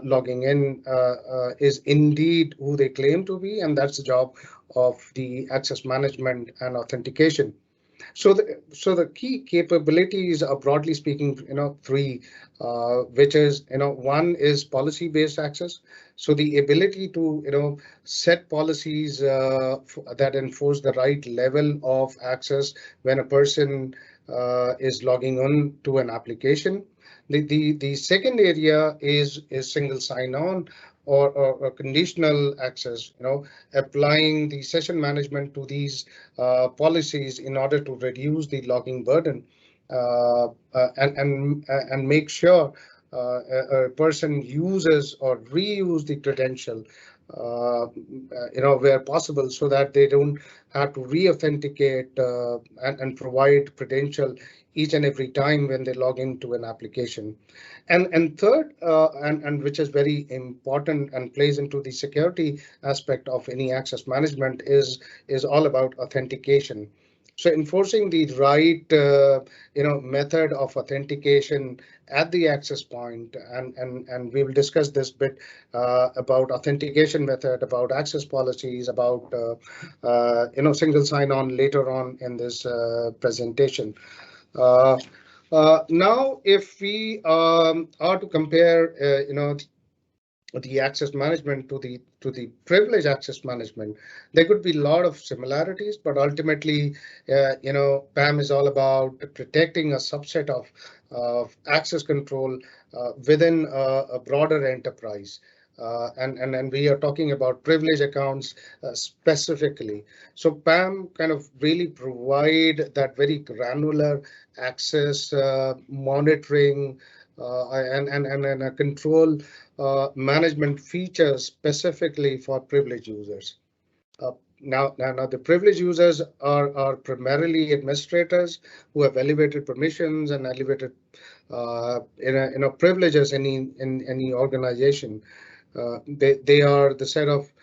logging in is indeed who they claim to be, and that's the job of the access management and authentication. So the key capabilities are, broadly speaking, three, which is, one is policy-based access. So the ability to, set policies that enforce the right level of access when a person is logging on to an application. The second area is single sign-on or conditional access, applying the session management to these policies in order to reduce the logging burden and make sure a person uses or reuse the credential where possible, so that they don't have to re-authenticate and provide credential each and every time when they log into an application. And third, and which is very important and plays into the security aspect of any access management, is all about authentication. So enforcing the right method of authentication at the access point, and we will discuss this bit about authentication method, about access policies, about single sign-on later on in this presentation. Now, if we are to compare, the access management to the privilege access management, there could be a lot of similarities, but ultimately, PAM is all about protecting a subset of access control within a broader enterprise. And we are talking about privilege accounts specifically. So PAM kind of really provide that very granular access monitoring and a control management features specifically for privileged users. Now, the privileged users are primarily administrators who have elevated permissions and elevated privileges in any organization. They are the set of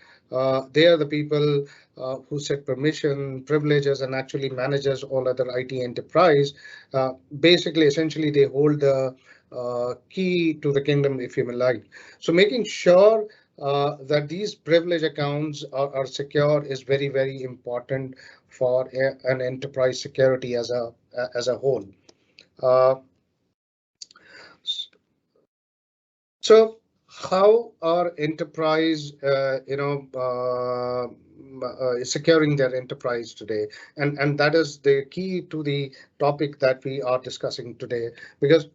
they are the people who set permission, privileges, and actually manages all other IT enterprise. Basically, essentially, they hold the key to the kingdom, if you may like. So making sure that these privilege accounts are secure is very, very important for an enterprise security as a whole. So how are enterprise, securing their enterprise today? And that is the key to the topic that we are discussing today, because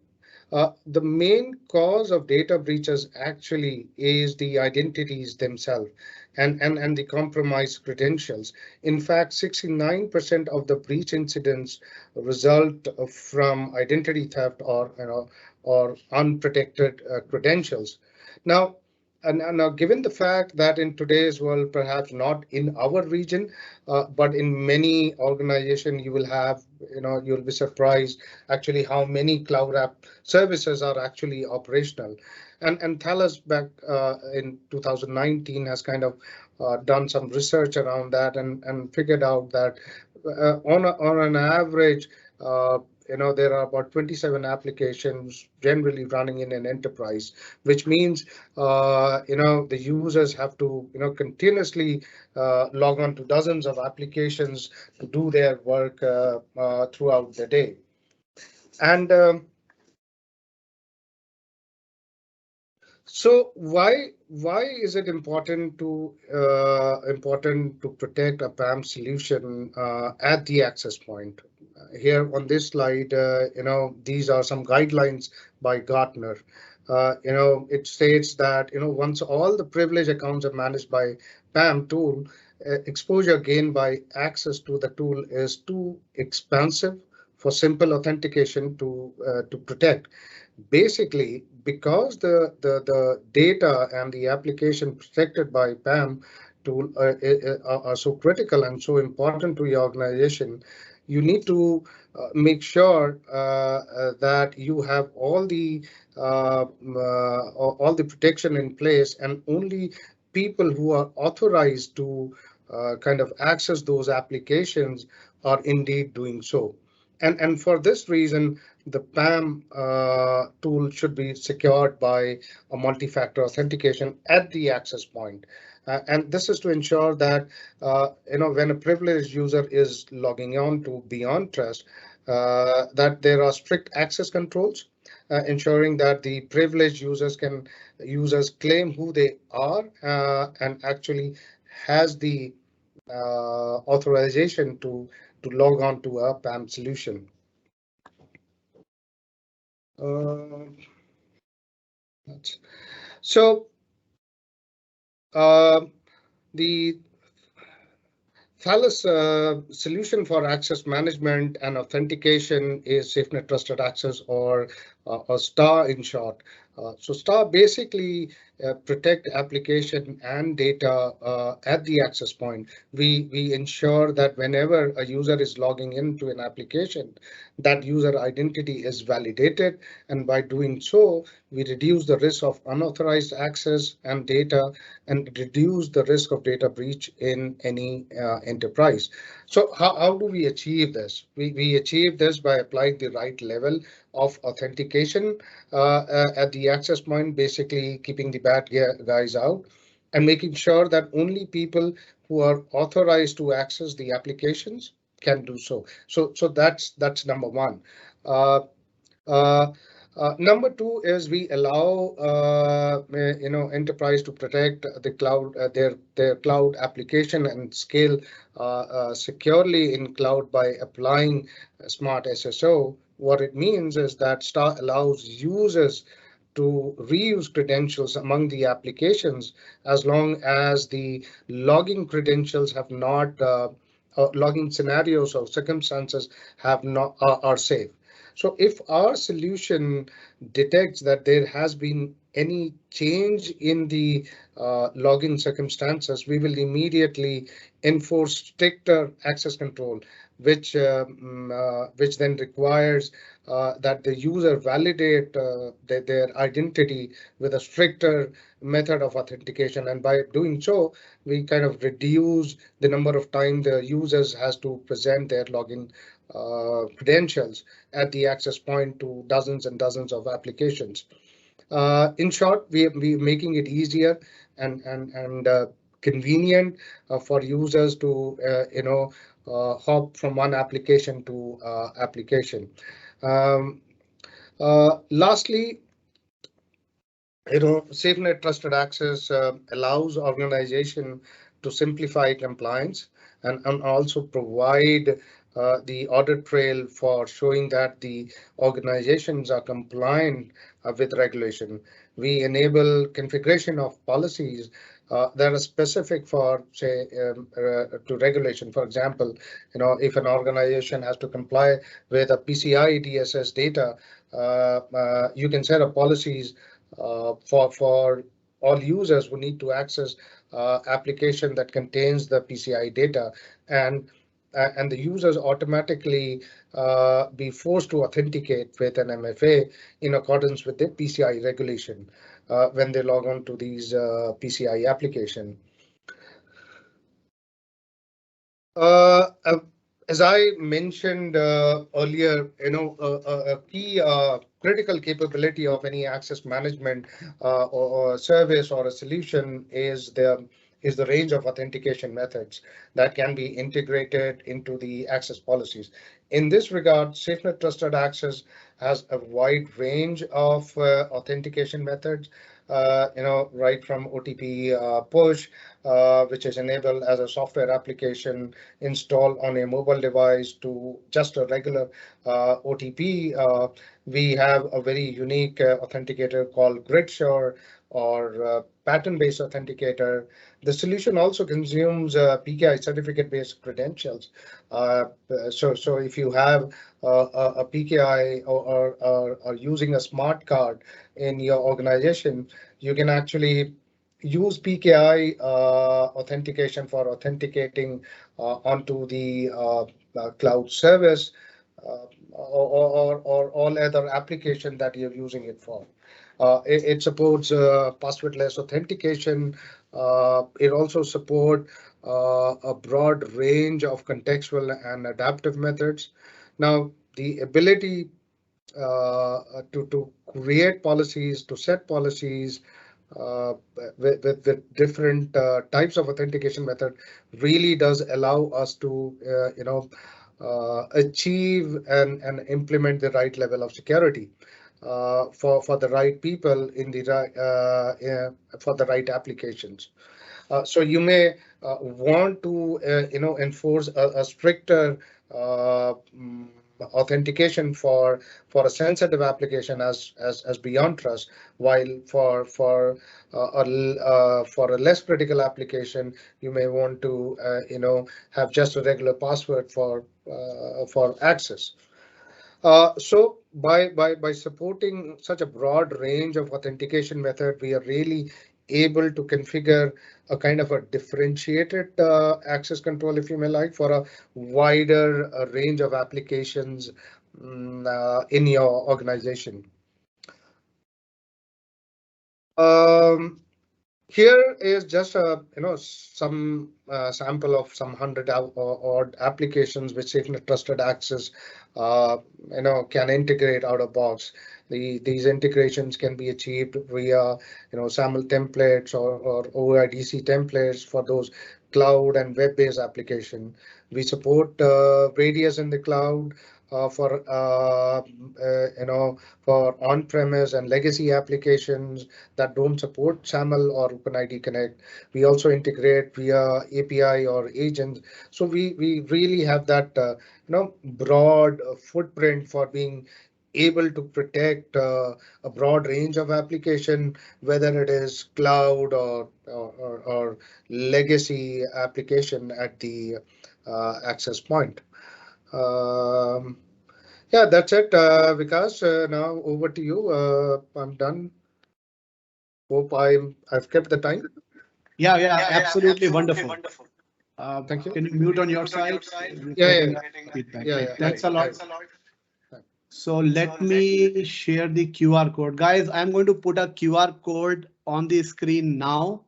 the main cause of data breaches actually is the identities themselves and the compromised credentials. In fact, 69% of the breach incidents result from identity theft or unprotected credentials. Now, now, given the fact that in today's world, perhaps not in our region, but in many organizations, you will have, you'll be surprised actually how many cloud app services are actually operational. And Thales back in 2019 has kind of done some research around that and figured out that on an average, there are about 27 applications generally running in an enterprise, which means, the users have to, continuously log on to dozens of applications to do their work throughout the day. And so why is it important to protect a PAM solution at the access point? Here on this slide, these are some guidelines by Gartner. It states that, once all the privilege accounts are managed by PAM tool, exposure gained by access to the tool is too expensive for simple authentication to protect. Basically, because the data and the application protected by PAM tool are so critical and so important to your organization, you need to make sure that you have all the protection in place, and only people who are authorized to kind of access those applications are indeed doing so. And for this reason, the PAM tool should be secured by a multi-factor authentication at the access point. And this is to ensure that when a privileged user is logging on to BeyondTrust, that there are strict access controls, ensuring that the privileged users claim who they are and actually has the authorization to log on to a PAM solution. Uh, so uh, the Thales solution for access management and authentication is SafeNet Trusted Access, or STAR in short. So STAR basically protect application and data at the access point. We ensure that whenever a user is logging into an application, that user identity is validated, and by doing so, we reduce the risk of unauthorized access and data and reduce the risk of data breach in any enterprise. So how do we achieve this? We achieve this by applying the right level of authentication at the access point, basically keeping the bad guys out and making sure that only people who are authorized to access the applications can do so. So that's number one. Uh, uh, Number two is we allow enterprise to protect the cloud, their cloud application and scale securely in cloud by applying smart SSO. What it means is that Star allows users to reuse credentials among the applications as long as the logging credentials have not logging scenarios or circumstances have not are safe. So if our solution detects that there has been any change in the login circumstances, we will immediately enforce stricter access control, which then requires that the user validate their identity with a stricter method of authentication. And by doing so, we kind of reduce the number of time the users has to present their login credentials at the access point to dozens and dozens of applications. In short, we making it easier and convenient for users to hop from one application to application. Um, Lastly, SafeNet Trusted Access allows organization to simplify compliance and also provide the audit trail for showing that the organizations are compliant with regulation. We enable configuration of policies that are specific for, say, to regulation. For example, if an organization has to comply with a PCI DSS data, you can set up policies for all users who need to access application that contains the PCI data, and the users automatically be forced to authenticate with an MFA in accordance with the PCI regulation when they log on to these PCI application. Uh, uh, as I mentioned earlier, a key critical capability of any access management or service or a solution is the range of authentication methods that can be integrated into the access policies. In this regard, SafeNet Trusted Access has a wide range of authentication methods. Right from OTP push, which is enabled as a software application installed on a mobile device, to just a regular OTP. We have a very unique authenticator called GridSure, or pattern-based authenticator. The solution also consumes PKI certificate-based credentials. So if you have a PKI or using a smart card in your organization, you can actually use PKI authentication for authenticating onto the cloud service or all other application that you're using it for. It supports passwordless authentication. It also supports a broad range of contextual and adaptive methods. Now, the ability to create policies, to set policies with different types of authentication method really does allow us to achieve and implement the right level of security for the right people in the for the right applications. So you may want to enforce a stricter authentication for a sensitive application as BeyondTrust, while for a less critical application you may want to have just a regular password for access. So by supporting such a broad range of authentication method, we are really able to configure a kind of a differentiated access control, if you may like, for a wider range of applications in your organization. Here is just a some sample of some 100 odd applications which SafeNet Trusted Access can integrate out of box. These integrations can be achieved via SAML templates or OIDC templates for those cloud and web-based application. We support Radius in the cloud for for on-premise and legacy applications that don't support SAML or OpenID Connect. We also integrate via API or agents. So we really have that broad footprint for being able to protect a broad range of application, whether it is cloud or legacy application at the access point. Yeah, that's it, Vikas. Now over to you. I'm done. Hope I've kept the time. Yeah, absolutely wonderful. Thank you. Can you mute on your side? Yeah. Feedback. Yeah. Thanks a lot. So let me share the QR code. Guys, I'm going to put a QR code on the screen now.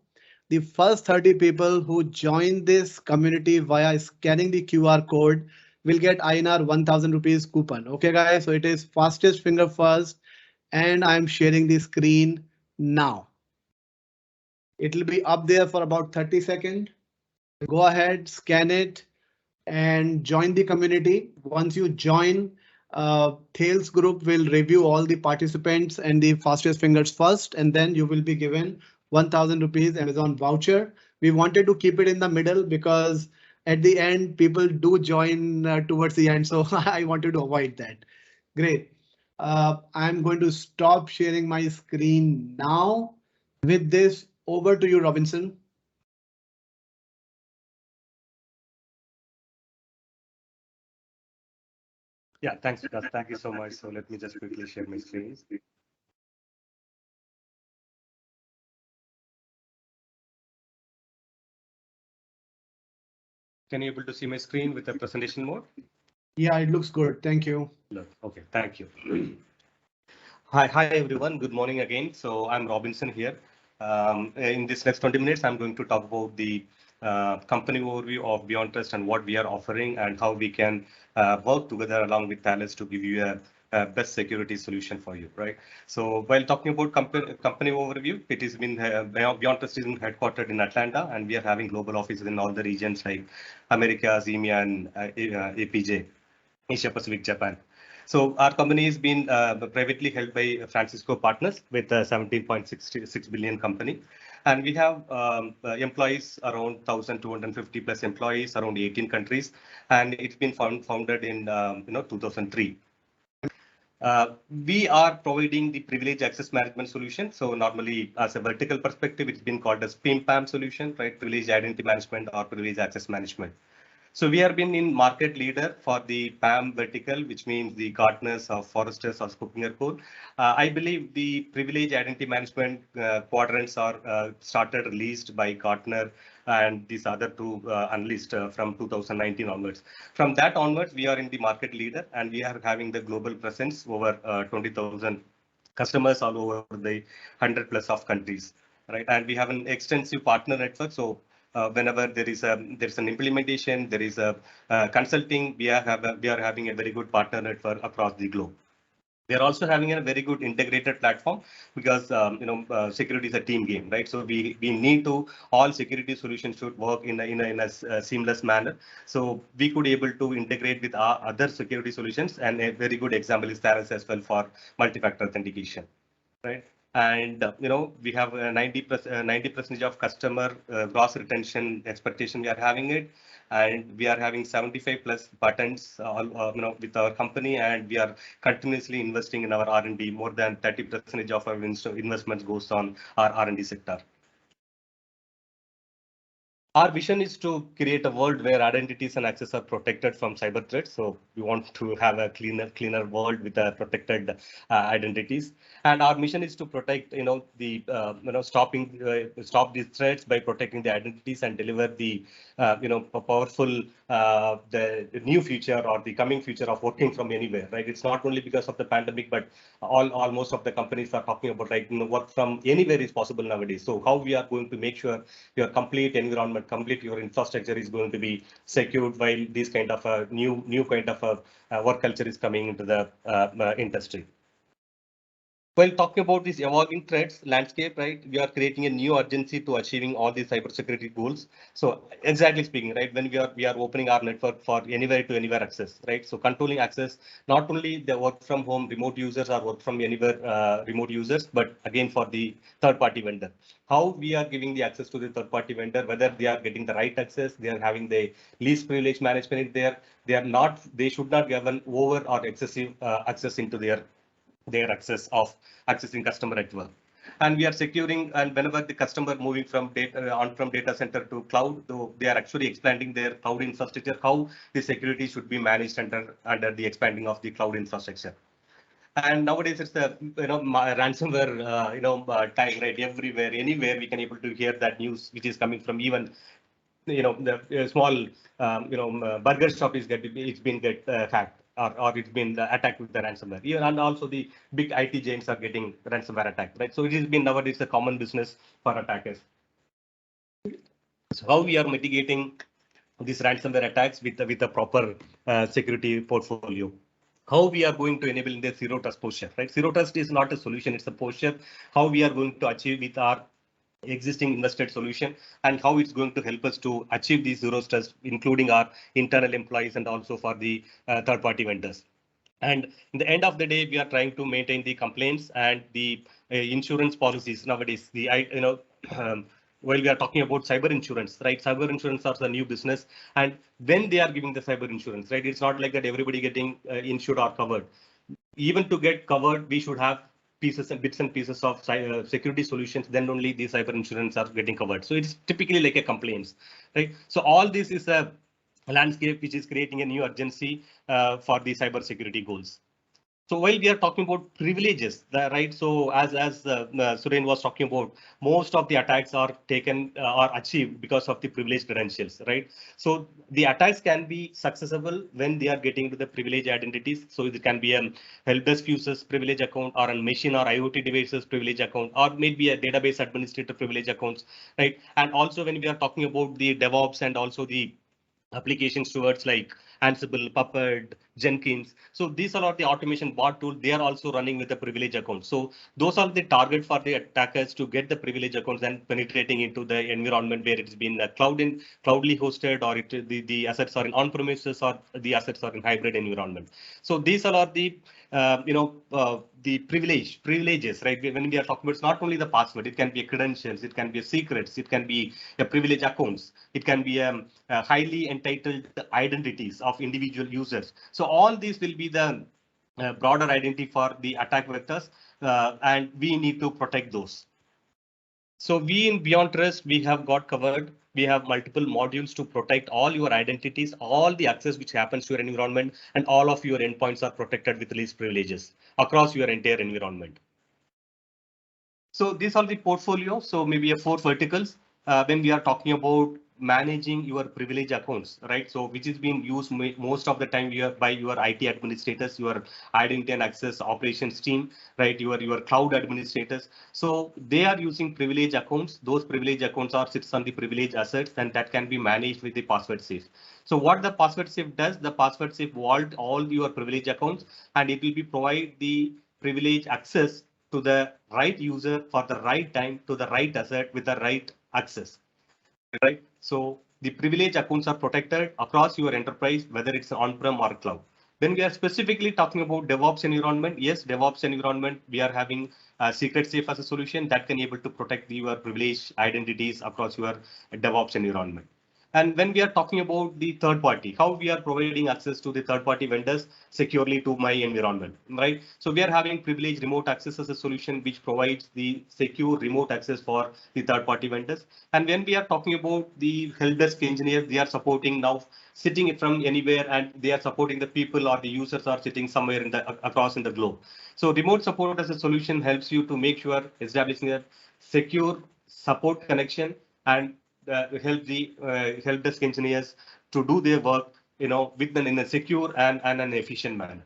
The first 30 people who join this community via scanning the QR code will get INR 1000 rupees coupon. Okay, guys, so it is fastest finger first, and I'm sharing the screen now. It will be up there for about 30 seconds. Go ahead, scan it and join the community. Once you join, Thales group will review all the participants and the fastest fingers first, and then you will be given 1000 rupees Amazon voucher. We wanted to keep it in the middle because at the end people do join towards the end, so I wanted to avoid that. Great. I'm going to stop sharing my screen now. With this, over to you, Robinson. Yeah, thanks, Vikas. Thank you so much. So let me just quickly share my screen. Can you able to see my screen with the presentation mode? Yeah, it looks good. Thank you. Okay, thank you. Hi everyone. Good morning again. So I'm Robinson here. In this next 20 minutes, I'm going to talk about the company overview of BeyondTrust and what we are offering and how we can work together along with Thales to give you a best security solution for you, right? So while talking about company overview, it has been BeyondTrust is headquartered in Atlanta, and we are having global offices in all the regions like Americas, EMEA, and APJ, Asia Pacific, Japan. So our company has been privately held by Francisco Partners with a 17.66 billion company. And we have employees around 1,250 plus employees around 18 countries. And it's been founded in 2003. We are providing the privilege access management solution. So normally as a vertical perspective, it's been called as PIM-PAM solution, right? Privilege identity management or privilege access management. So we have been in market leader for the PAM vertical, which means the Gartners or Forresters or Scopinger Core. I believe the privilege identity management quadrants are started released by Gartner and these other two analysts from 2019 onwards. From that onwards, we are in the market leader and we are having the global presence over 20,000 customers all over the 100 plus of countries, right? And we have an extensive partner network. So whenever there is an implementation, there is a consulting, we are having a very good partner network across the globe. We are also having a very good integrated platform because security is a team game, right? So we need to, all security solutions should work in a seamless manner. So we could able to integrate with our other security solutions, and a very good example is Thales as well for multi-factor authentication, right? And we have 90% of customer gross retention expectation. We are having it, and we are having 75 plus patents with our company, and we are continuously investing in our R&D. More than 30% of our investments goes on our R&D sector. Our vision is to create a world where identities and access are protected from cyber threats. So we want to have a cleaner world with protected identities. And our mission is to protect, stop these threats by protecting the identities and deliver the, powerful, the new future or the coming future of working from anywhere, right? It's not only because of the pandemic, but most of the companies are talking about, like, work from anywhere is possible nowadays. So how we are going to make sure your complete environment, complete your infrastructure is going to be secured while this kind of a new kind of a work culture is coming into the industry. While talking about this evolving threats landscape, right, we are creating a new urgency to achieving all these cybersecurity goals. So exactly speaking, right, when we are opening our network for anywhere to anywhere access, right? So controlling access, not only the work from home remote users or work from anywhere remote users, but again for the third party vendor. How we are giving the access to the third party vendor, whether they are getting the right access, they are having the least privilege management there, they should not give an over or excessive access into their access of accessing customer network. And we are securing, and whenever the customer moving from data on-prem data center to cloud, though they are actually expanding their cloud infrastructure, how the security should be managed under the expanding of the cloud infrastructure. And nowadays it's the ransomware time, right? Everywhere, anywhere we can able to hear that news, which is coming from even the small burger shop is been hacked, or it's been attacked with the ransomware. Even, and also the big IT giants are getting ransomware attacked, right? So it has been nowadays a common business for attackers. So how we are mitigating these ransomware attacks with a proper security portfolio? How we are going to enable in the zero trust posture, right? Zero trust is not a solution, it's a posture. How we are going to achieve with our existing invested solution, and how it's going to help us to achieve these zero trust, including our internal employees and also for the third party vendors. And in the end of the day, we are trying to maintain the complaints and the insurance policies nowadays. While we are talking about cyber insurance, right? Cyber insurance are the new business, and when they are giving the cyber insurance, right? It's not like that everybody getting insured or covered. Even to get covered, we should have pieces and bits and pieces of security solutions. Then only the cyber insurance are getting covered. So it's typically like a complaints, right? So all this is a landscape which is creating a new urgency for the cyber security goals. So while we are talking about privileges, right? So as Suren was talking about, most of the attacks are taken or achieved because of the privileged credentials, right? So the attacks can be successful when they are getting to the privileged identities. So it can be a help desk users privilege account, or a machine or IoT devices privilege account, or maybe a database administrator privilege accounts, right? And also when we are talking about the DevOps and also the applications towards like Ansible, Puppet, Jenkins. So these are all the automation bot tool. They are also running with a privilege account. So those are the target for the attackers to get the privilege accounts and penetrating into the environment where it's been cloudly hosted, or the assets are in on-premises, or the assets are in hybrid environment. So these are the the privileges, right? When we are talking about, it's not only the password, it can be a credentials, it can be a secrets, it can be a privilege accounts, it can be a highly entitled identities of individual users. So all these will be the broader identity for the attack vectors, and we need to protect those. So we in BeyondTrust, we have got covered. We have multiple modules to protect all your identities, all the access which happens to your environment, and all of your endpoints are protected with least privileges across your entire environment. So these are the portfolio. So maybe a 4 verticals. When we are talking about managing your privilege accounts, right? So which is being used most of the time by your IT administrators, your identity and access operations team, right? Your cloud administrators. So they are using privilege accounts. Those privilege accounts are sits on the privilege assets, and that can be managed with the password safe. So what the password safe does, the password safe vault all your privilege accounts, and it will be provide the privilege access to the right user for the right time to the right asset with the right access, right? So the privilege accounts are protected across your enterprise, whether it's on-prem or cloud. When we are specifically talking about DevOps environment, yes, DevOps environment, we are having Secret Safe as a solution that can able to protect your privileged identities across your DevOps environment. And when we are talking about the third party, how we are providing access to the third party vendors securely to my environment, right? So we are having privileged remote access as a solution which provides the secure remote access for the third party vendors. And when we are talking about the help desk engineers, they are supporting now sitting from anywhere, and they are supporting the people or the users are sitting somewhere in the across in the globe. So remote support as a solution helps you to make sure establishing a secure support connection and help the help desk engineers to do their work, in a secure and an efficient manner.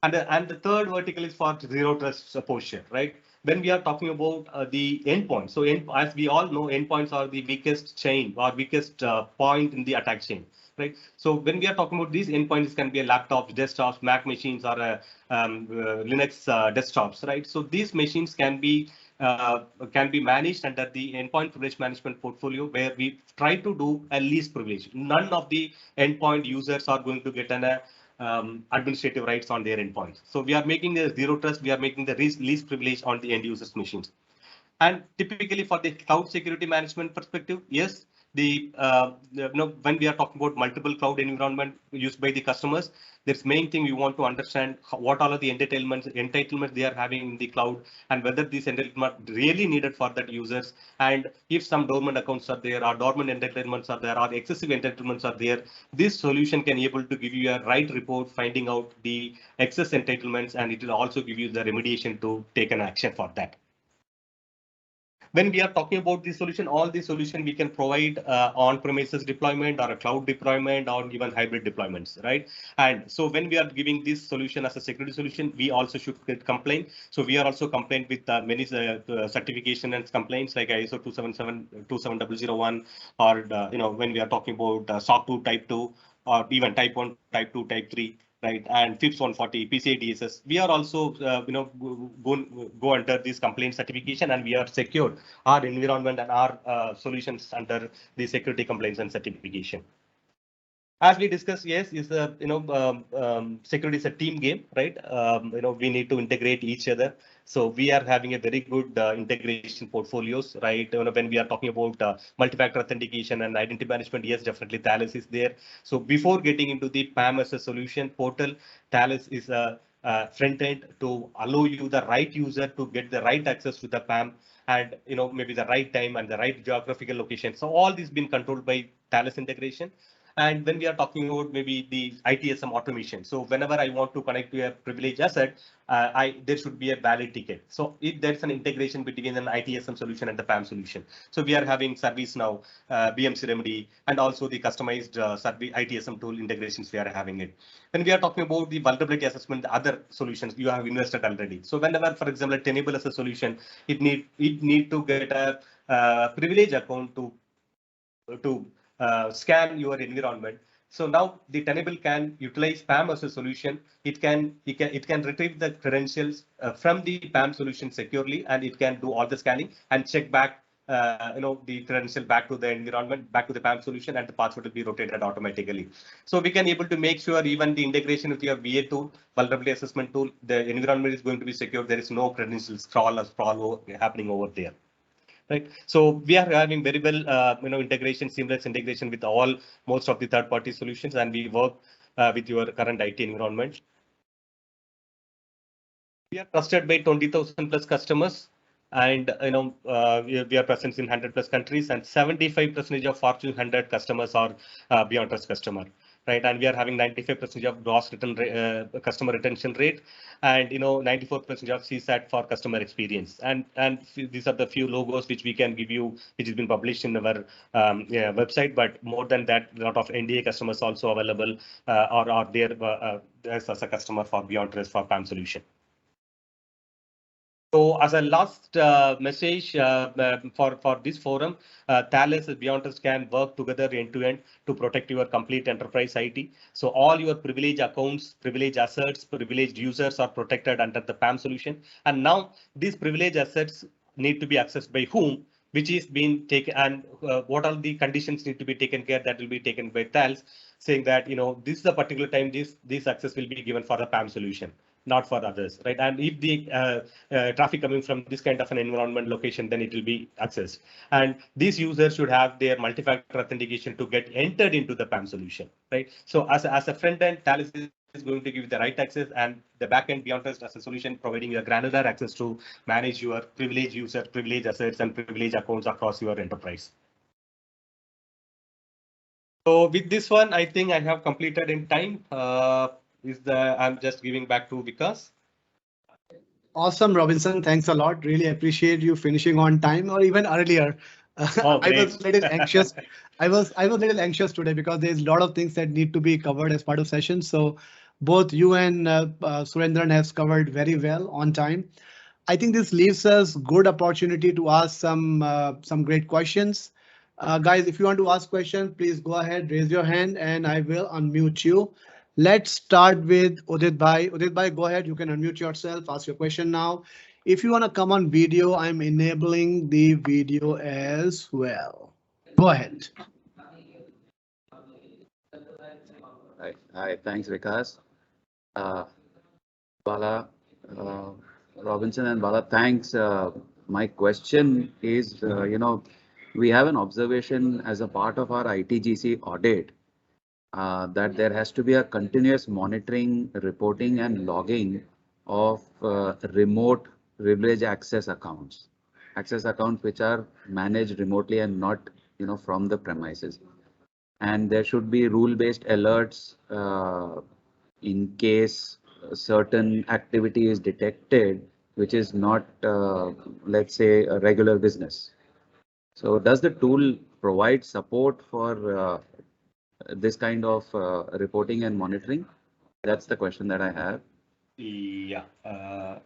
And the third vertical is for zero trust posture, right? When we are talking about the endpoint, so as we all know, endpoints are the weakest chain or weakest point in the attack chain, right? So when we are talking about these endpoints, can be a laptops, desktops, Mac machines, or Linux desktops, right? So these machines can be managed under the endpoint privilege management portfolio, where we try to do a least privilege. None of the endpoint users are going to get an administrative rights on their endpoints. So we are making the zero trust, we are making the least privilege on the end users machines. And typically for the cloud security management perspective, yes, when we are talking about multiple cloud environment used by the customers, there's main thing we want to understand what all are the entitlements they are having in the cloud, and whether these entitlements really needed for that users, and if some dormant accounts are there, or dormant entitlements are there, or excessive entitlements are there, this solution can able to give you a right report finding out the excess entitlements, and it will also give you the remediation to take an action for that. When we are talking about the solution, all the solution we can provide on-premises deployment or a cloud deployment or even hybrid deployments, right? And so when we are giving this solution as a security solution, we also should get complaint. So we are also complaint with many certification and complaints like ISO 27001, or when we are talking about SOC 2 Type 2, or even Type 1, Type 2, Type 3. Right, and FIPS 140, PCI DSS. We are also, go under this complaint certification, and we are secured our environment and our solutions under the security complaints and certification. As we discussed, yes, is a security is a team game, right? We need to integrate each other. So we are having a very good integration portfolios, right? When we are talking about multi-factor authentication and identity management, yes, definitely Thales is there. So before getting into the PAM as a solution portal, Thales is a front end to allow you the right user to get the right access to the PAM, and maybe the right time and the right geographical location. So all this been controlled by Thales integration. And when we are talking about maybe the ITSM automation, so whenever I want to connect to a privileged asset, there should be a valid ticket. So if there's an integration between an ITSM solution and the PAM solution, so we are having ServiceNow, BMC Remedy, and also the customized ITSM tool integrations we are having it. When we are talking about the vulnerability assessment, the other solutions you have invested already. So whenever, for example, Tenable as a solution, it need to get a privilege account to scan your environment. So now the Tenable can utilize PAM as a solution. It can retrieve the credentials from the PAM solution securely, and it can do all the scanning and check back the credential back to the environment, back to the PAM solution, and the password will be rotated automatically. So we can able to make sure even the integration with your VA tool, vulnerability assessment tool, the environment is going to be secure. There is no credential scroll or sprawl happening over there. Right. So we are having very well, integration, seamless integration with most of the third-party solutions, and we work with your current IT environment. We are trusted by 20,000 plus customers, and we are present in 100 plus countries, and 75% of Fortune 100 customers are BeyondTrust customer. right? And we are having 95% of gross customer retention rate, and 94% of CSAT for customer experience. And these are the few logos which we can give you, which has been published in our website. But more than that, a lot of NDA customers also available or are there as a customer for BeyondTrust for PAM solution. So as a last message for this forum, Thales and BeyondTrust can work together end-to-end to protect your complete enterprise IT. So all your privileged accounts, privileged assets, privileged users are protected under the PAM solution. And now these privileged assets need to be accessed by whom, which is being taken, and what are the conditions need to be taken care, that will be taken by Thales, saying that this is a particular time this access will be given for the PAM solution, not for others, right? And if the traffic coming from this kind of an environment location, then it will be accessed. And these users should have their multi-factor authentication to get entered into the PAM solution, right? So as a front end, Thales is going to give you the right access, and the backend BeyondTrust as a solution providing you a granular access to manage your privileged user, privileged assets, and privileged accounts across your enterprise. So with this one, I think I have completed in time. I'm just giving back to Vikas. Awesome, Robinson. Thanks a lot. Really appreciate you finishing on time or even earlier. Oh, I was a little anxious. I was a little anxious today because there's a lot of things that need to be covered as part of session. So both you and Surendran has covered very well on time. I think this leaves us good opportunity to ask some great questions. Guys, if you want to ask questions, please go ahead, raise your hand, and I will unmute you. Let's start with Udit Bhai. Udit Bhai, go ahead. You can unmute yourself, ask your question now. If you want to come on video, I'm enabling the video as well. Go ahead. Hi, thanks, Vikas. Bala, Robinson and Bala, thanks. My question is, we have an observation as a part of our ITGC audit that there has to be a continuous monitoring, reporting and logging of remote privilege access accounts which are managed remotely and not, from the premises. And there should be rule-based alerts in case certain activity is detected, which is not, let's say, a regular business. So does the tool provide support for this kind of reporting and monitoring? That's the question that I have. Yeah.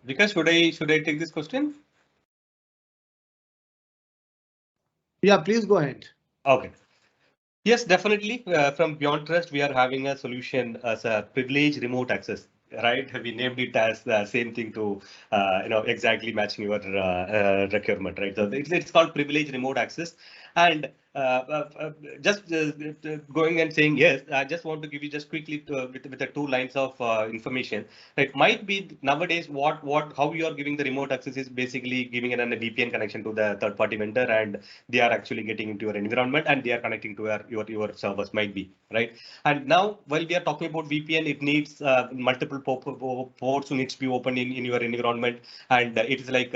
Vikas, should I take this question? Yeah, please go ahead. Okay. Yes, definitely. From BeyondTrust, we are having a solution as a privileged remote access, right? We named it as the same thing to, exactly matching your requirement, right? So it's called privileged remote access. And just going and saying yes, I just want to give you just quickly with the 2 lines of information. It might be nowadays how you are giving the remote access is basically giving it a VPN connection to the third-party vendor, and they are actually getting into your environment and they are connecting to your servers, might be, right? And now while we are talking about VPN, it needs multiple ports who needs to be open in your environment, and it is like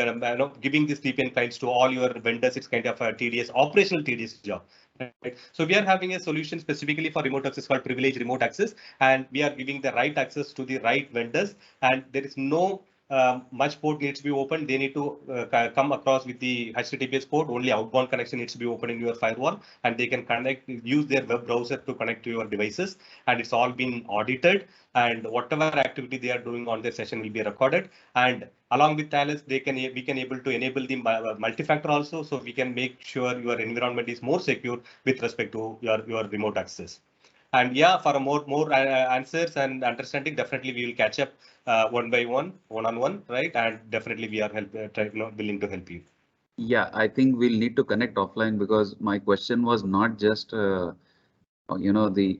giving this VPN clients to all your vendors. It's kind of a operational tedious job. Right. So we are having a solution specifically for remote access called privileged remote access, and we are giving the right access to the right vendors, and there is no much port needs to be open. They need to come across with the HTTPS port. Only outbound connection needs to be open in your firewall, and they can use their web browser to connect to your devices. And it's all been audited, and whatever activity they are doing on their session will be recorded. And along with Thales, we can able to enable the multi-factor also, so we can make sure your environment is more secure with respect to your remote access. And yeah, for more answers and understanding, definitely we will catch up one by one-on-one, right? And definitely we are willing to help you. Yeah, I think we'll need to connect offline, because my question was not just the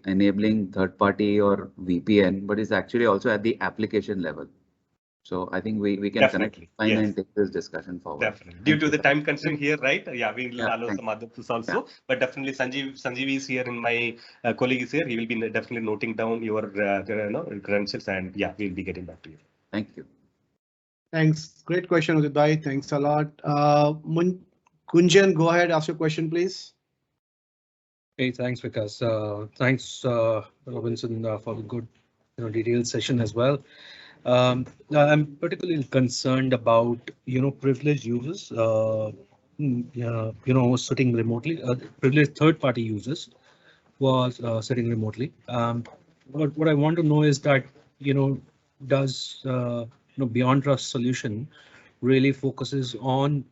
enabling third party or VPN, but it's actually also at the application level. So I think we can definitely connect and take this discussion forward. Definitely. Due to the time constraint here, right? Yeah, we will allow some others also. Yeah. But definitely Sanjeev is here, and my colleague is here. He will be definitely noting down your credentials, and yeah, we'll be getting back to you. Thank you. Thanks. Great question, Udit Bhai. Thanks a lot. Kunjan, go ahead, ask your question, please. Hey, thanks, Vikas. Thanks, Robinson, for the good, detailed session as well. I'm particularly concerned about, privileged users, sitting remotely, privileged third-party users who are sitting remotely. What I want to know is that, does BeyondTrust solution really focuses on,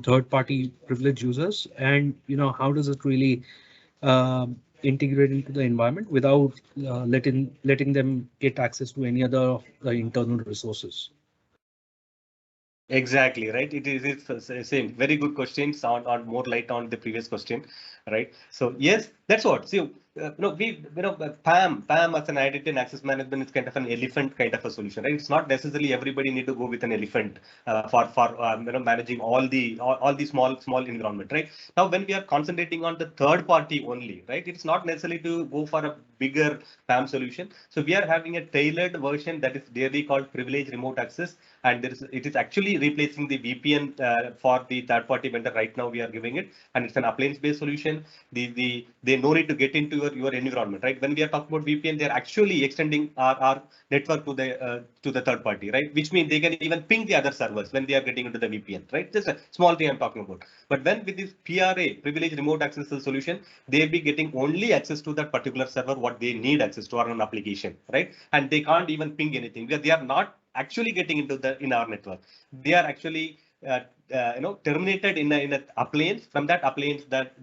third-party privileged users, and how does it really integrate into the environment without letting them get access to any other internal resources? Exactly, right. It's the same. Very good questions on more light on the previous question, right? So yes, that's what. See, PAM as an identity and access management is kind of an elephant kind of a solution, right? It's not necessarily everybody need to go with an elephant for managing all the small environment, right? Now, when we are concentrating on the third party only, right? It's not necessarily to go for a bigger PAM solution. So we are having a tailored version that is dearly called privileged remote access, and it is actually replacing the VPN for the third party vendor. Right now we are giving it, and it's an appliance based solution. They no need to get into your environment, right? When we are talking about VPN, they're actually extending our network to the third party, right? Which means they can even ping the other servers when they are getting into the VPN, right? Just a small thing I'm talking about. But when with this PRA, privileged remote access solution, they'll be getting only access to that particular server what they need access to, or an application, right? And they can't even ping anything because they are not actually getting into in our network. They are actually terminated in a appliance. From that appliance that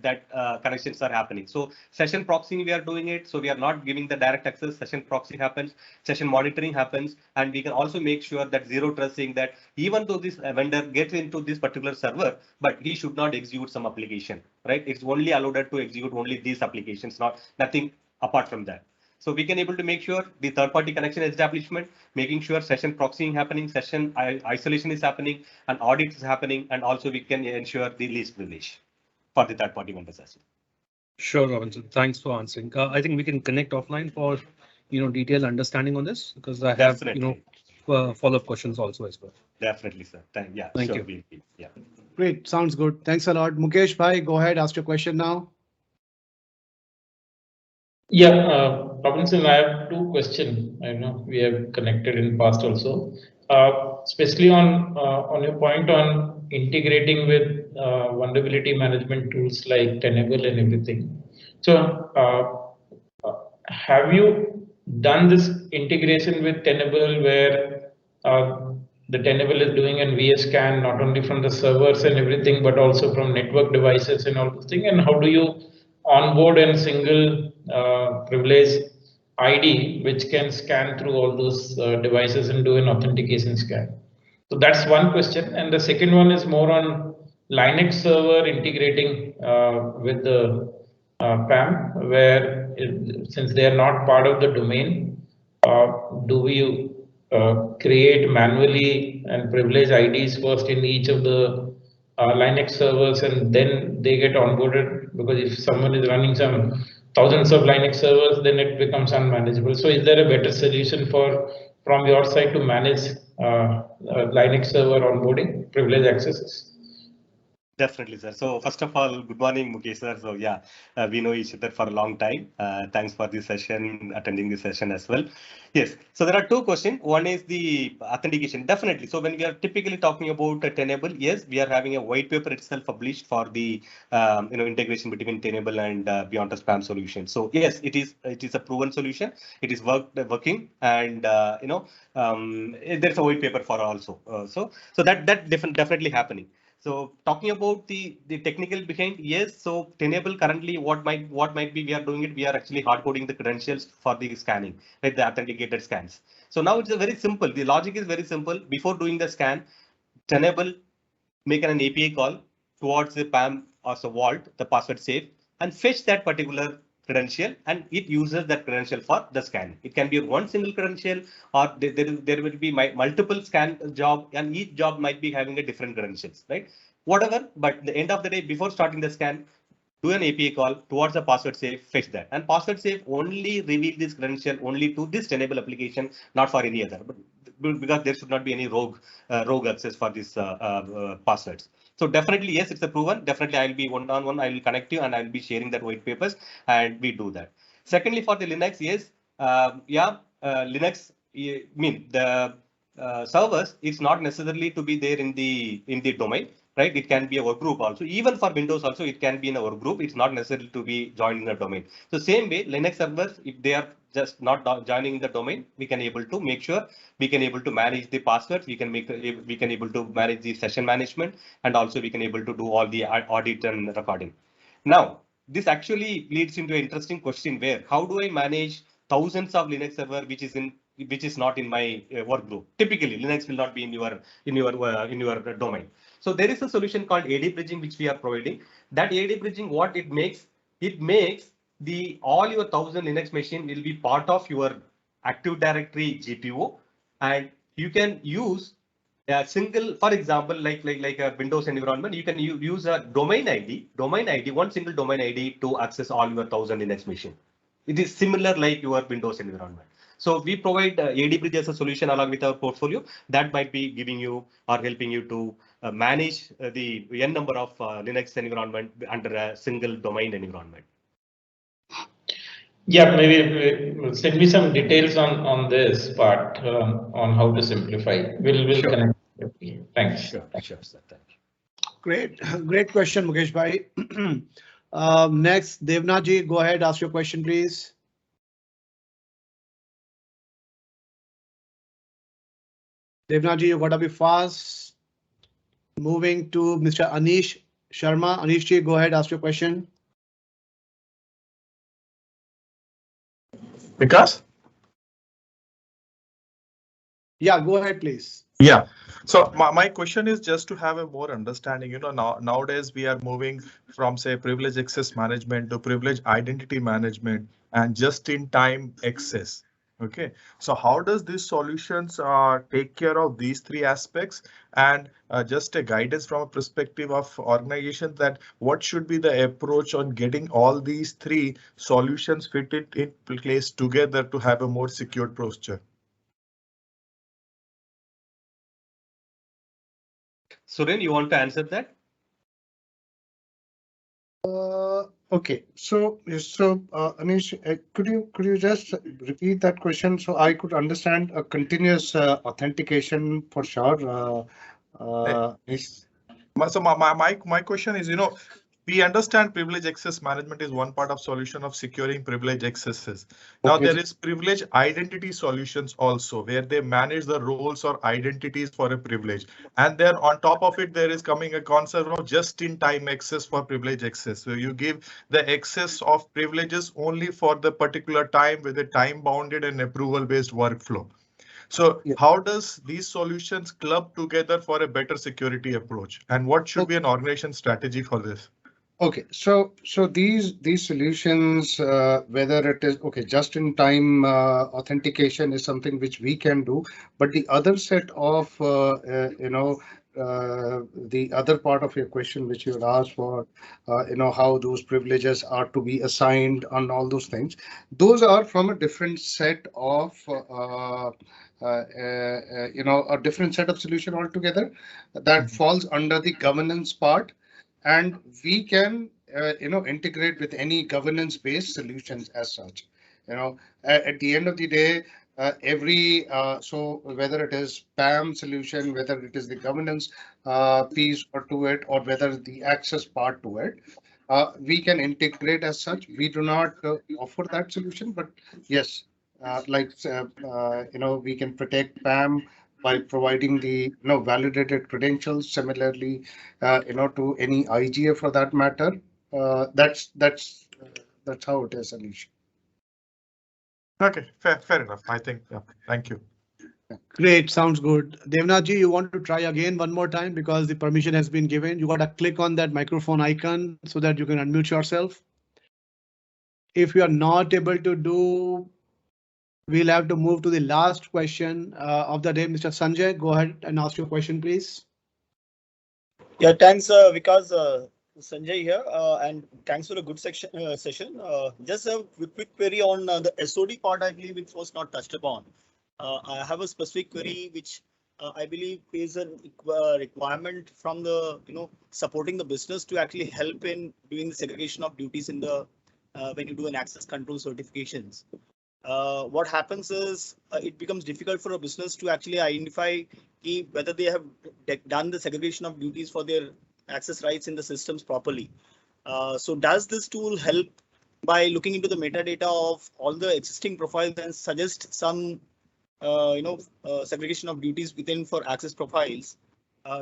connections are happening. So session proxying we are doing it. So we are not giving the direct access. Session proxy happens, session monitoring happens, and we can also make sure that zero trust, saying that even though this vendor gets into this particular server, but he should not execute some application, right? It's only allowed to execute only these applications, nothing apart from that. So we can able to make sure the third-party connection establishment, making sure session proxying happening, session isolation is happening, and audit is happening, and also we can ensure the least privilege for the third-party vendors as well. Sure, Robinson. Thanks for answering. I think we can connect offline for detailed understanding on this, because I have Definitely. Follow-up questions also as well. Definitely, sir. Yeah, Thank sure. you. Yeah. Great, sounds good. Thanks a lot. Mukesh bhai, go ahead, ask your question now. Yeah, Robinson, I have two questions. I know we have connected in past also, especially on your point on integrating with vulnerability management tools like Tenable and everything. So, have you done this integration with Tenable where the Tenable is doing an VS scan not only from the servers and everything, but also from network devices and all those things? And how do you onboard a single privilege ID which can scan through all those devices and do an authentication scan? So that's one question. And the second one is more on Linux server integrating with the PAM, where since they are not part of the domain, do we create manually and privilege IDs first in each of the Linux servers, and then they get onboarded? Because if someone is running some thousands of Linux servers, then it becomes unmanageable. So is there a better solution from your side to manage Linux server onboarding privilege accesses? Definitely, sir. So first of all, good morning, Mukesh sir. So yeah, we know each other for a long time. Thanks for this session, attending this session as well. Yes. So there are two questions. One is the authentication. Definitely. So when we are typically talking about Tenable, yes, we are having a white paper itself published for the integration between Tenable and BeyondTrust PAM solution. So yes, it is a proven solution. It is working, and there's a white paper for also. So that definitely happening. So talking about the technical behind, yes. So Tenable currently what might be we are doing it. We are actually hard coding the credentials for the scanning, right? The authenticated scans. So now it's a very simple. The logic is very simple. Before doing the scan, Tenable make an API call towards the PAM as a vault, the password safe, and fetch that particular credential, and it uses that credential for the scan. It can be one single credential, or there will be multiple scan job, and each job might be having a different credentials, right? Whatever, but at the end of the day, before starting the scan, do an API call towards the password safe, fetch that. And password safe only reveal this credential only to this Tenable application, not for any other, but because there should not be any rogue access for these passwords. So definitely, yes, it's a proven. Definitely, I'll be one-on-one. I will connect you and I'll be sharing that white papers and we do that. Secondly, for the Linux, yes, Linux, mean the servers, it's not necessarily to be there in the domain, right? It can be a work group also. Even for Windows also, it can be in a work group. It's not necessarily to be joined in a domain. So same way, Linux servers, if they are just not joining the domain, we can able to make sure we can able to manage the passwords. We can able to manage the session management, and also we can able to do all the audit and recording. Now, this actually leads into an interesting question where how do I manage thousands of Linux server which is not in my work group? Typically, Linux will not be in your domain. So there is a solution called AD bridging which we are providing. That AD bridging, what it makes the all your 1000 Linux machine will be part of your Active Directory GPO, and you can use a single, for example, like a Windows environment, you can use a domain ID, one single domain ID to access all your 1000 Linux machine. It is similar like your Windows environment. So we provide AD Bridge as a solution along with our portfolio that might be giving you or helping you to manage the n number of Linux environment under a single domain environment. Yeah, maybe send me some details on this part on how to simplify. We'll Sure. connect. Thanks. Sure, sir. Thank you. Great question, Mukesh bhai. Next, Devnath ji, go ahead, ask your question, please. Devnath ji, you gotta be fast. Moving to Mr. Anish Sharma. Anish ji, go ahead, ask your question. Vikas? Yeah, go ahead, please. Yeah. So my question is just to have a more understanding. Nowadays we are moving from, say, privilege access management to privilege identity management and just-in-time access. Okay, so how does these solutions take care of these three aspects, and just a guidance from a perspective of organization that what should be the approach on getting all these three solutions fitted in place together to have a more secure posture? Suren, you want to answer that? Okay, so Anish, could you just repeat that question so I could understand a continuous authentication for sure? Yes. So my question is, we understand privilege access management is one part of solution of securing privilege accesses. Now Okay. there is privilege identity solutions also where they manage the roles or identities for a privilege. And then on top of it, there is coming a concept of just-in-time access for privilege access. So you give the access of privileges only for the particular time with a time-bounded and approval-based workflow. So Yeah. how does these solutions club together for a better security approach? And what should be an organization strategy for this? Okay, so these solutions, whether it is just-in-time authentication is something which we can do, but the other set of the other part of your question which you had asked for, how those privileges are to be assigned and all those things, those are from a different set of a different set of solution altogether that falls under the governance part. And we can, integrate with any governance-based solutions as such. At the end of the day, so whether it is PAM solution, whether it is the governance piece or to it, or whether the access part to it, we can integrate as such. We do not offer that solution, but yes, we can protect PAM by providing the validated credentials. Similarly, to any IGA for that matter. That's how it is, Anish. Okay, fair enough. I think. Yeah, thank you. Great, sounds good. Devnath ji, you want to try again one more time because the permission has been given. You got to click on that microphone icon so that you can unmute yourself. If you are not able to do, we'll have to move to the last question of the day. Mr. Sanjay, go ahead and ask your question, please. Yeah, thanks, Vikas. Sanjay here, and thanks for a good session. Just a quick query on the SOD part, I believe it was not touched upon. I have a specific query which I believe is a requirement from the, supporting the business to actually help in doing the segregation of duties in the when you do an access control certifications. What happens is it becomes difficult for a business to actually identify whether they have done the segregation of duties for their access rights in the systems properly. So does this tool help by looking into the metadata of all the existing profiles and suggest some segregation of duties within for access profiles?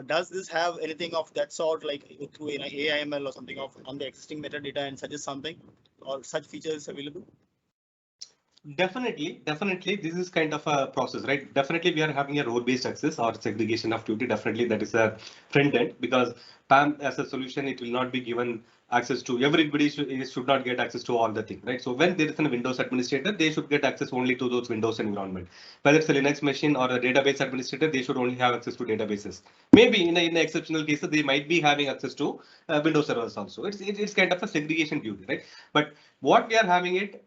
Does this have anything of that sort, like through an AIML or something of on the existing metadata and suggest something or such features available? Definitely, this is kind of a process, right? Definitely, we are having a role-based access or segregation of duty. Definitely, that is a front end, because PAM as a solution, it will not be given access to everybody. Should not get access to all the things, right? So when there is a Windows administrator, they should get access only to those Windows environment. Whether it's a Linux machine or a database administrator, they should only have access to databases. Maybe in the exceptional cases, they might be having access to Windows servers also. It's kind of a segregation duty, right? But what we are having it.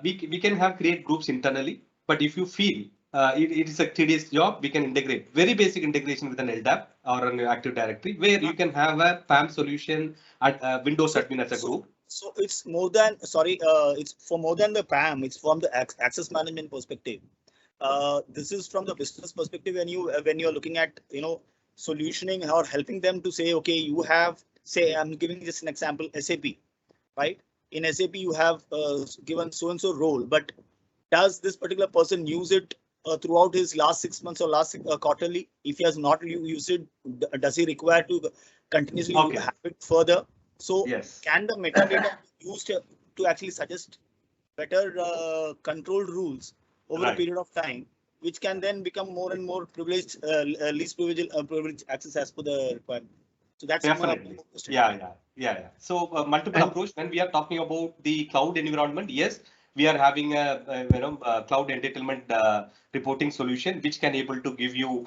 We can have create groups internally, but if you feel it is a tedious job, we can integrate very basic integration with an LDAP or an Active Directory, where you can have a PAM solution at Windows admin as a group. So it's more than, it's for more than the PAM. It's from the access management perspective. This is from the business perspective when you're looking at solutioning or helping them to say, okay, you have, say, I'm giving just an example, SAP, right? In SAP, you have given so-and-so role, but does this particular person use it throughout his last 6 months or last quarterly? If he has not used it, does he require to continuously have it further? So yes. Can the metadata be used to actually suggest better controlled rules over a period of time, which can then become more and more privileged, least privileged access as per the requirement? So that's definitely. Yeah. So multiple approach. When we are talking about the cloud environment, yes, we are having a cloud entitlement reporting solution, which can able to give you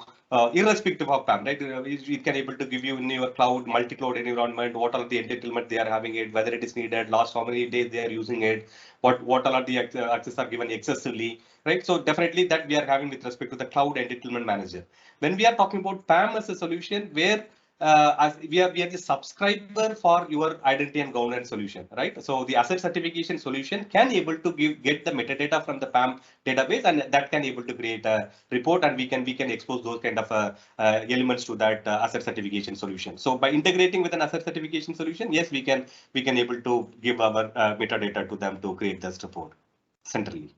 irrespective of PAM, right? It can able to give you in your cloud multi-cloud environment what are the entitlement they are having it, whether it is needed, last how many days they are using it, what all are the access are given excessively, right? So definitely that we are having with respect to the cloud entitlement manager. When we are talking about PAM as a solution, where as we are the subscriber for your identity and governance solution, right? So the asset certification solution can able to get the metadata from the PAM database, and that can able to create a report, and we can expose those kind of elements to that asset certification solution. So by integrating with an asset certification solution, yes, we can able to give our metadata to them to create this report centrally.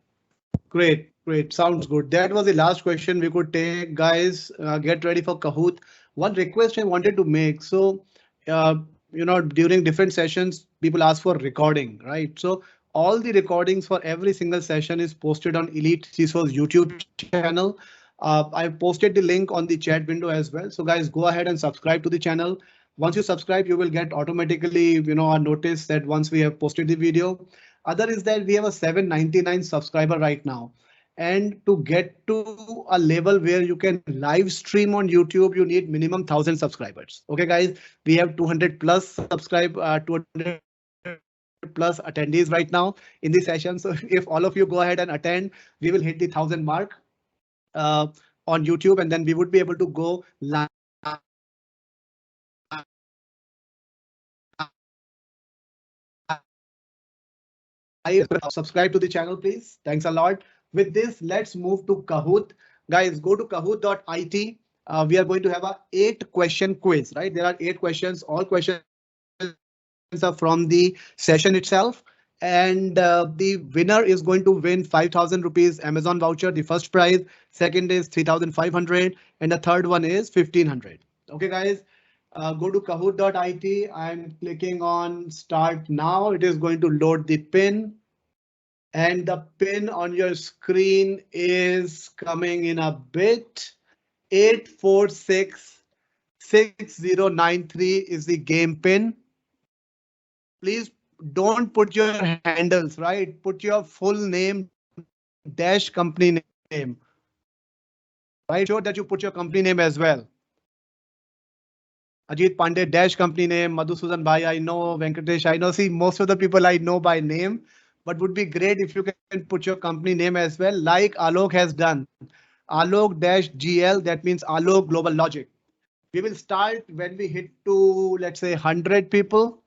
Great. Sounds good. That was the last question we could take, guys. Get ready for Kahoot. One request I wanted to make. So, during different sessions, people ask for recording, right? So all the recordings for every single session is posted on EliteCISOs YouTube channel. I posted the link on the chat window as well. So guys, go ahead and subscribe to the channel. Once you subscribe, you will get automatically, a notice that once we have posted the video. Other is that we have a 799 subscriber right now. And to get to a level where you can live stream on YouTube, you need minimum 1,000 subscribers. Okay, guys, we have 200 plus 200 plus attendees right now in this session. So if all of you go ahead and attend, we will hit the 1,000 mark on YouTube, and then we would be able to go live. Subscribe to the channel, please. Thanks a lot. With this, let's move to Kahoot. Guys, go to kahoot.it. We are going to have a 8-question quiz, right? There are 8 questions. All questions are from the session itself. And the winner is going to win 5,000 rupees Amazon voucher. The first prize, second is 3,500, and the third one is 1,500. Okay, guys. Go to kahoot.it. I'm clicking on start now. It is going to load the pin, and the pin on your screen is coming in a bit. 8466093 is the game pin. Please don't put your handles, right? Put your full name dash company name. Right? Sure that you put your company name as well. Ajit Pandey dash company name, Madhusudan Bhai, I know, Venkatesh, I know. See, most of the people I know by name, but would be great if you can put your company name as well, like Alok has done. Alok-GL, that means Alok Global Logic. We will start when we hit to, let's say, 100 people.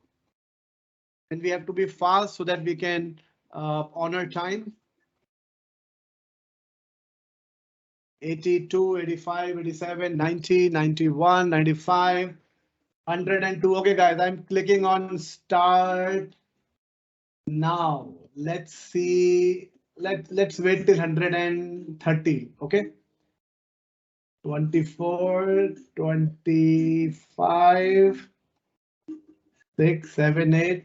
And we have to be fast so that we can honor time. 82, 85, 87, 90, 91, 95, 102. Okay, guys, I'm clicking on start now. Let's see. Let's wait till 130. Okay. 24, 25, 6, 7, 8,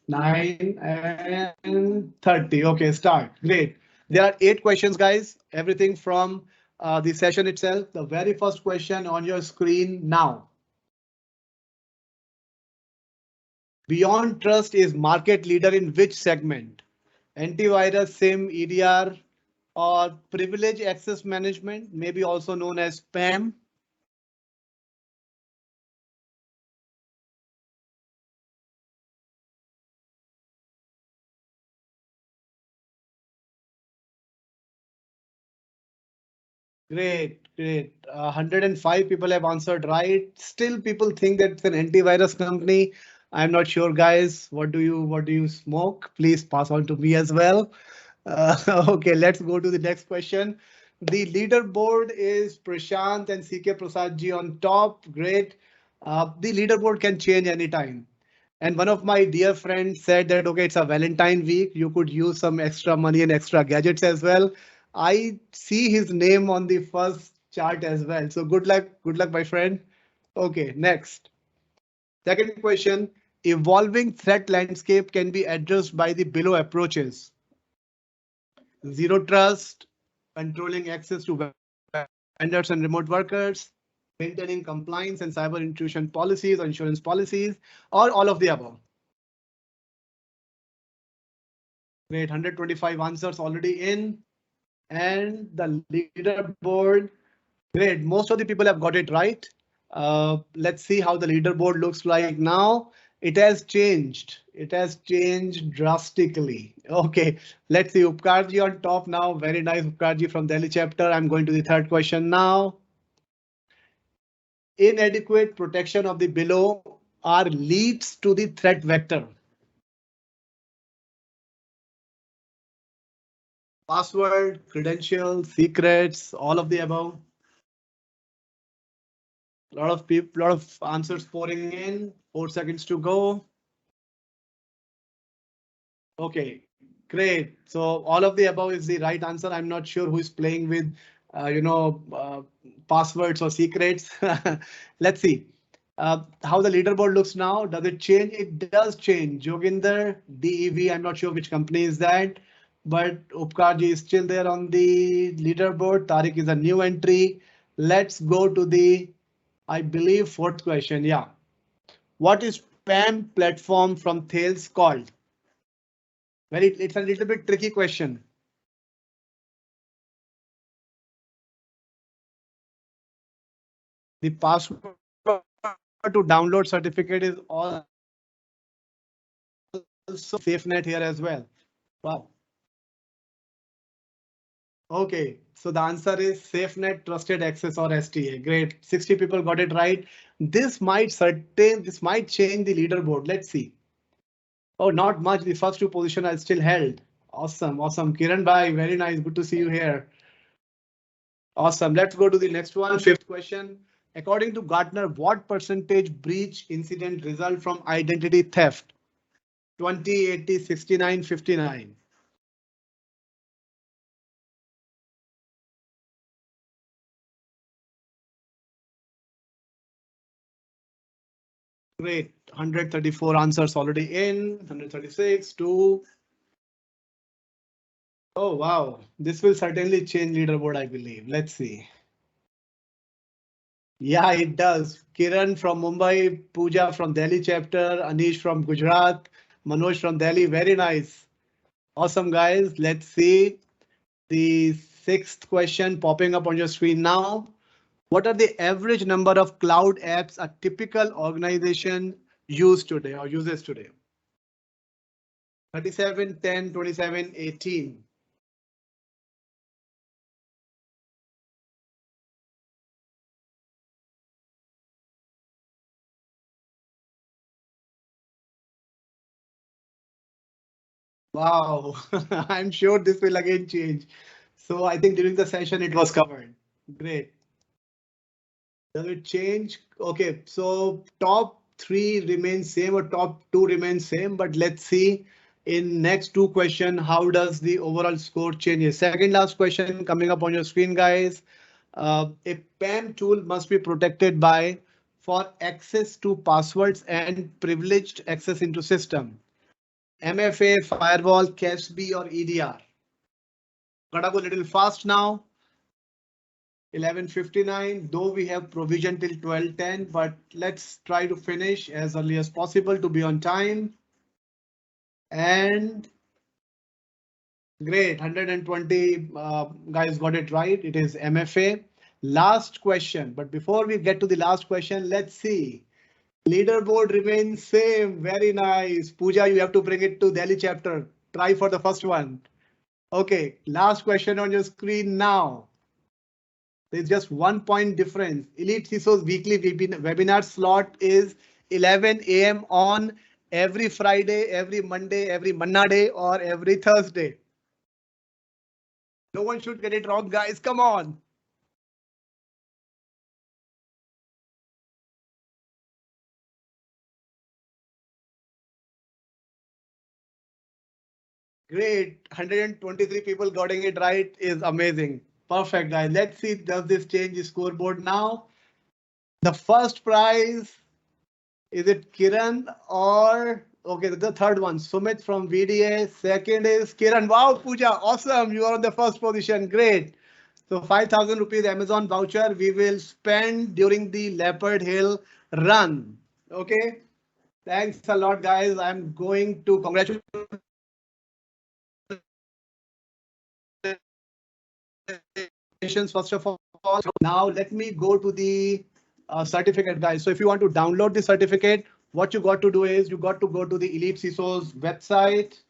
9, and 30. Okay, start. Great. There are 8 questions, guys. Everything from the session itself. The very first question on your screen now. BeyondTrust is market leader in which segment? Antivirus, SIM, EDR, or privilege access management, maybe also known as PAM. Great, great. 105 people have answered right. Still, people think that it's an antivirus company. I'm not sure, guys. What do you smoke? Please pass on to me as well. Okay, let's go to the next question. The leaderboard is Prashant and CK Prasad ji on top. Great. The leaderboard can change anytime. And one of my dear friends said that, okay, it's a Valentine week. You could use some extra money and extra gadgets as well. I see his name on the first chart as well. So good luck, my friend. Okay, next. Second question, evolving threat landscape can be addressed by the below approaches. Zero trust, controlling access to vendors and remote workers, maintaining compliance and cyber intrusion policies or insurance policies, or all of the above. Great, 125 answers already in. And the leaderboard, great. Most of the people have got it right. Let's see how the leaderboard looks like now. It has changed. It has changed drastically. Okay, let's see. Upkarji on top now. Very nice, Upkarji from Delhi chapter. I'm going to the third question now. Inadequate protection of the below are leads to the threat vector. Password, credentials, secrets, all of the above. A lot of people, lot of answers pouring in. 4 seconds to go. Okay, great. So all of the above is the right answer. I'm not sure who is playing with, passwords or secrets. Let's see how the leaderboard looks now. Does it change? It does change. Joginder, DEV. I'm not sure which company is that, but Upkarji is still there on the leaderboard. Tariq is a new entry. Let's go to the, I believe, fourth question. Yeah. What is PAM platform from Thales called? Well, it's a little bit tricky question. The password to download certificate is also SafeNet here as well. Wow. Okay, so the answer is SafeNet Trusted Access or STA. Great, 60 people got it right. This might change the leaderboard. Let's see. Oh, not much. The first 2 positions are still held. Awesome, awesome. Kiran bhai, very nice. Good to see you here. Awesome. Let's go to the next one. Fifth question. According to Gartner, what percentage breach incident result from identity theft? 20, 80, 69, 59. Great. 134 answers already in. 136, 2. Oh, wow. This will certainly change leaderboard, I believe. Let's see. Yeah, it does. Kiran from Mumbai, Pooja from Delhi chapter, Anish from Gujarat, Manoj from Delhi. Very nice. Awesome, guys. Let's see the 6th question popping up on your screen now. What are the average number of cloud apps a typical organization uses today? 37, 10, 27, 18. Wow, I'm sure this will again change. So I think during the session it was covered. Great. Does it change? Okay, so top 3 remains same or top 2 remains same, but let's see in next 2 question, how does the overall score change? Second last question coming up on your screen, guys. A PAM tool must be protected by for access to passwords and privileged access into system. MFA, firewall, CASB or EDR. Gotta go a little fast now. 11:59, though we have provision till 12:10, but let's try to finish as early as possible to be on time. And great, 120 guys got it right. It is MFA. Last question, but before we get to the last question, let's see. Leaderboard remains same. Very nice. Pooja, you have to bring it to Delhi chapter. Try for the first one. Okay, last question on your screen now. There's just 1 point difference. Elite CISO's weekly webinar slot is 11 a.m. on every Friday, every Monday, every Monday, or every Thursday. No one should get it wrong, guys. Come on. Great. 123 people getting it right is amazing. Perfect, guys. Let's see, does this change the scoreboard now? The first prize, is it Kiran or okay, the third one, Sumit from VDA. Second is Kiran. Wow, Pooja, awesome. You are on the first position. Great. So 5,000 rupees Amazon voucher we will spend during the Leopard Hill run. Okay. Thanks a lot, guys. I'm going to congratulate. First of all, now let me go to the certificate, guys. So if you want to download the certificate, what you got to do is you got to go to the Elite CISOs website,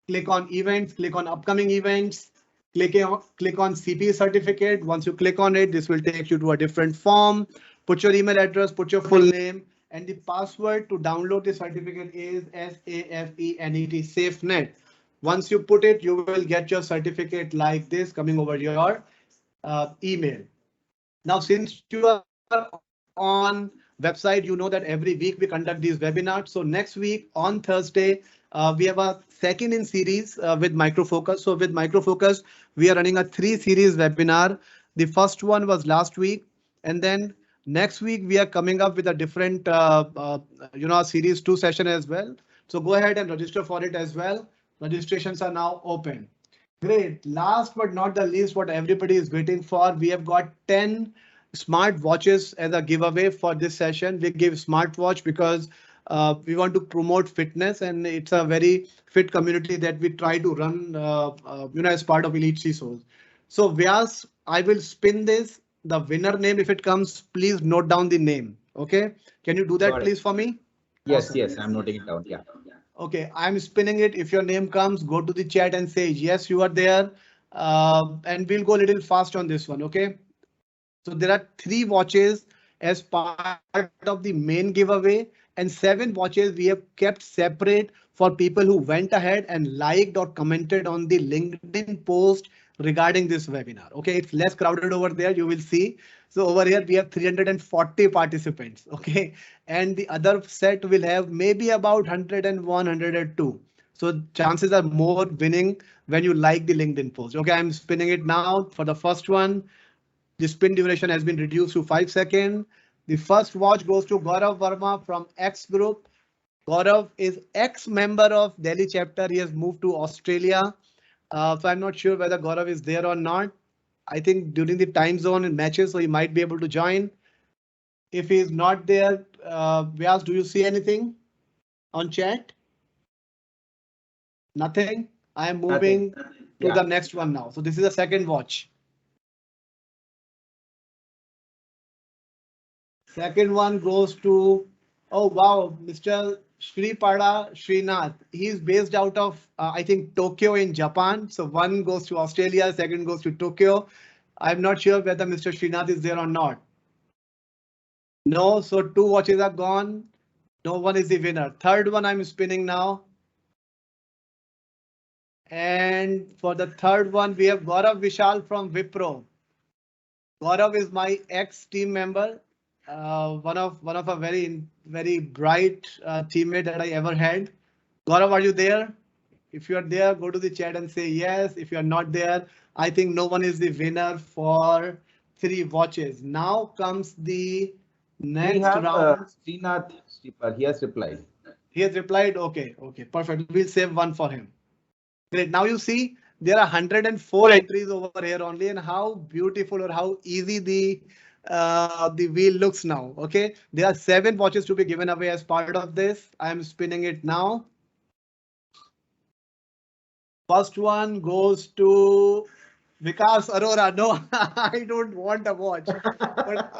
click on events, click on upcoming events, click on CP certificate. Once you click on it, this will take you to a different form. Put your email address, put your full name, and the password to download the certificate is SAFENET SafeNet. Once you put it, you will get your certificate like this coming over your email. Now, since you are on website, you know that every week we conduct these webinars. So next week on Thursday, we have a second in series with Micro Focus. So with Micro Focus, we are running a 3 series webinar. The first one was last week, and then next week we are coming up with a different, series 2 session as well. So go ahead and register for it as well. Registrations are now open. Great. Last but not the least, what everybody is waiting for, we have got 10 smart watches as a giveaway for this session. We give smartwatch because we want to promote fitness, and it's a very fit community that we try to run, as part of Elite CISOs. So Vyas, I will spin this. The winner name, if it comes, please note down the name. OK, can you do that, please, for me? Yes, Awesome. yes, I'm noting it down. Yeah. Okay, I'm spinning it. If your name comes, go to the chat and say yes, you are there. And we'll go a little fast on this one. OK, so there are 3 watches as part of the main giveaway, and 7 watches we have kept separate for people who went ahead and liked or commented on the LinkedIn post regarding this webinar. OK, it's less crowded over there. You will see. So over here we have 340 participants. OK, and the other set will have maybe about 101, 102. So chances are more winning when you like the LinkedIn post. OK, I'm spinning it now for the first one. The spin duration has been reduced to 5 seconds. The first watch goes to Gaurav Verma from X Group. Gaurav is ex-member of Delhi chapter. He has moved to Australia. So I'm not sure whether Gaurav is there or not. I think during the time zone and matches, so he might be able to join. If he is not there, Vyas, do you see anything on chat? Nothing. I am moving to the next one now. So this is the second watch. Second one goes to, oh wow, Mr. Sripada Srinath. He's based out of, I think, Tokyo in Japan. So one goes to Australia, second goes to Tokyo. I'm not sure whether Mr. Srinath is there or not. No, so 2 watches are gone. No one is the winner. Third one I'm spinning now. And for the third one, we have Gaurav Vishal from Wipro. Gaurav is my ex-team member, one of a very bright teammate that I ever had. Gaurav, are you there? If you are there, go to the chat and say yes. If you are not there, I think no one is the winner for 3 watches. Now comes the next round. Srinath Sripal, he has replied. He has replied, okay, perfect. We'll save one for him. Great. Now you see there are 104 entries over here only, and how beautiful or how easy the wheel looks now. Okay, there are 7 watches to be given away as part of this. I am spinning it now. First one goes to Vikas Arora. No, I don't want a watch, but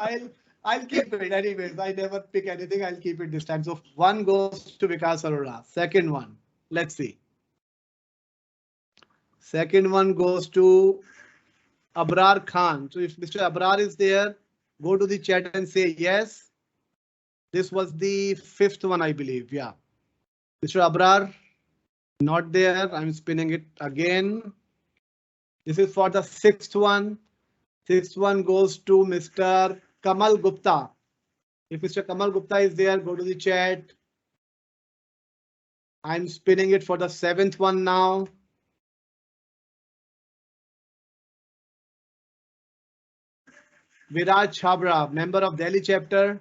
I'll keep it anyways. I never pick anything. I'll keep it this time. So one goes to Vikas Arora. Second one, let's see. Second one goes to Abrar Khan. So if Mr. Abrar is there, go to the chat and say yes. This was the 5th one, I believe. Yeah. Mr. Abrar, not there. I'm spinning it again. This is for the 6th one. 6th one goes to Mr. Kamal Gupta. If Mr. Kamal Gupta is there, go to the chat. I'm spinning it for the 7th one now. Viraj Chabra, member of Delhi chapter,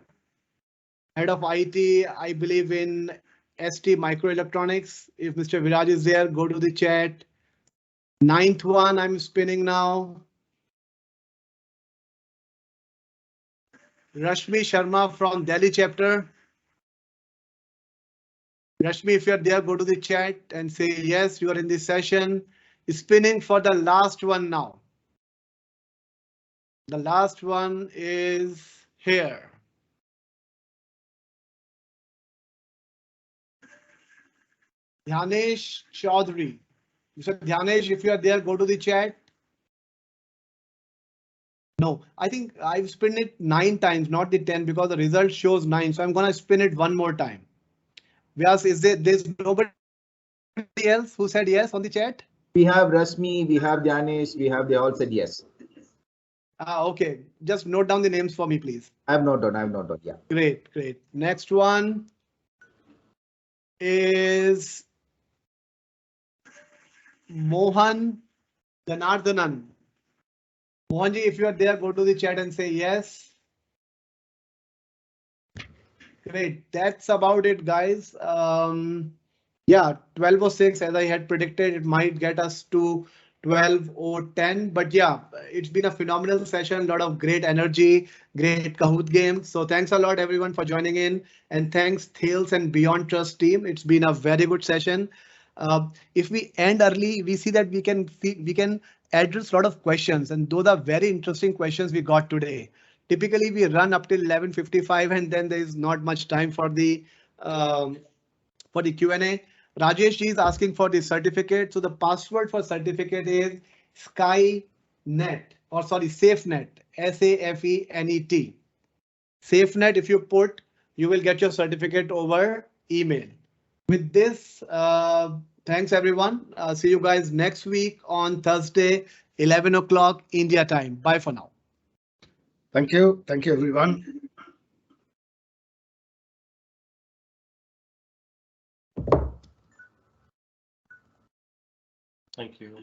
head of IT, I believe in ST Microelectronics. If Mr. Viraj is there, go to the chat. 9th one I'm spinning now. Rashmi Sharma from Delhi chapter. Rashmi, if you're there, go to the chat and say yes, you are in this session. Spinning for the last one now. The last one is here. Dhyanesh Chaudhary. Mr. Dhyanesh, if you are there, go to the chat. No, I think I've spun it 9 times, not the 10, because the result shows 9. So I'm going to spin it one more time. Vyas, there's nobody else who said yes on the chat? We have Rasmi, we have Dhyanesh, they all said yes. Okay, just note down the names for me, please. I have noted down, yeah. Great. Next one is Mohan Janardhanan. Mohanji, if you are there, go to the chat and say yes. Great, that's about it, guys. Yeah, 12:06, as I had predicted, it might get us to 12:10. But yeah, it's been a phenomenal session, a lot of great energy, great Kahoot game. So thanks a lot, everyone, for joining in. And thanks, Thales and BeyondTrust team. It's been a very good session. If we end early, we see that we can address a lot of questions, and those are very interesting questions we got today. Typically, we run up till 11:55, and then there is not much time for the Q&A. Rajesh ji is asking for the certificate. So the password for certificate is SafeNet, SafeNet. SafeNet, if you put, you will get your certificate over email. With this, thanks everyone. See you guys next week on Thursday, 11 o'clock India time. Bye for now. Thank you. Thank you, everyone. Thank you.